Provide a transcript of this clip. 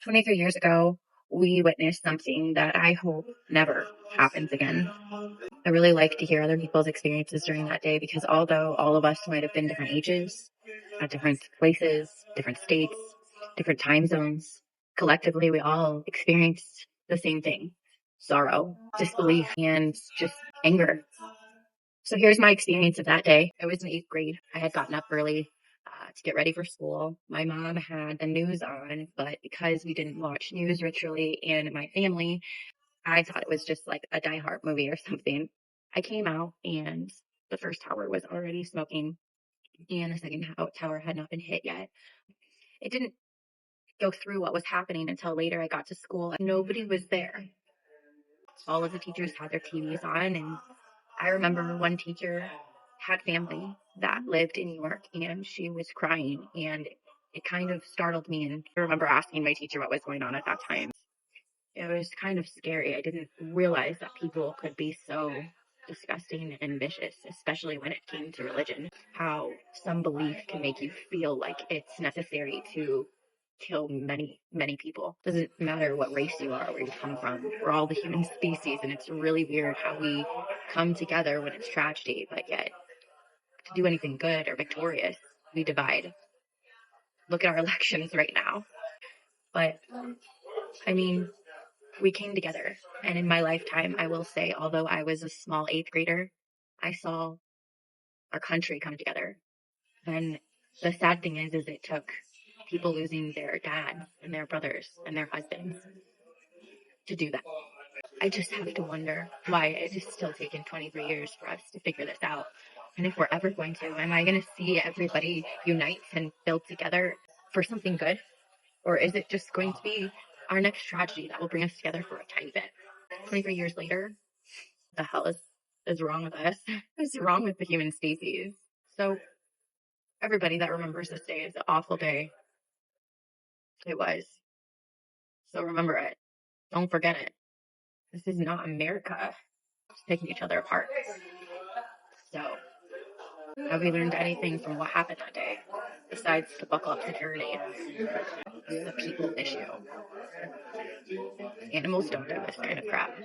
23 years ago, we witnessed something that I hope never happens again. I really like to hear other people's experiences during that day because although all of us might have been different ages, at different places, different states, different time zones, collectively we all experienced the same thing: sorrow, disbelief, and just anger. So here's my experience of that day. I was in 8th grade. I had gotten up early to get ready for school. My mom had the news on, but because we didn't watch news ritually in my family, I thought it was just like a Die Hard movie or something. I came out and the first tower was already smoking and the second tower had not been hit yet. It didn't go through what was happening until later I got to school. Nobody was there. All of the teachers had their TVs on, and I remember one teacher had family that lived in New York and she was crying, and it kind of startled me. And I remember asking my teacher what was going on at that time. It was kind of scary. I didn't realize that people could be so disgusting and vicious, especially when it came to religion. How some belief can make you feel like it's necessary to kill many, many people. Doesn't matter what race you are, where you come from. We're all the human species, and it's really weird how we come together when it's tragedy, but yet to do anything good or victorious, we divide. Look at our elections right now. But I mean, we came together. And in my lifetime, I will say, although I was a small 8th grader, I saw our country come together. And the sad thing is it took people losing their dads and their brothers and their husbands to do that. I just have to wonder why it has still taken 23 years for us to figure this out. And if we're ever going to, am I going to see everybody unite and build together for something good? Or is it just going to be our next tragedy that will bring us together for a tiny bit? 23 years later, the hell is wrong with us? What's wrong with the human species? So everybody that remembers this day is an awful day. It was. So remember it. Don't forget it. This is not America. It's picking each other apart. So have we learned anything from what happened that day? Besides to buckle up security. It's a people issue. Animals don't do this kind of crap.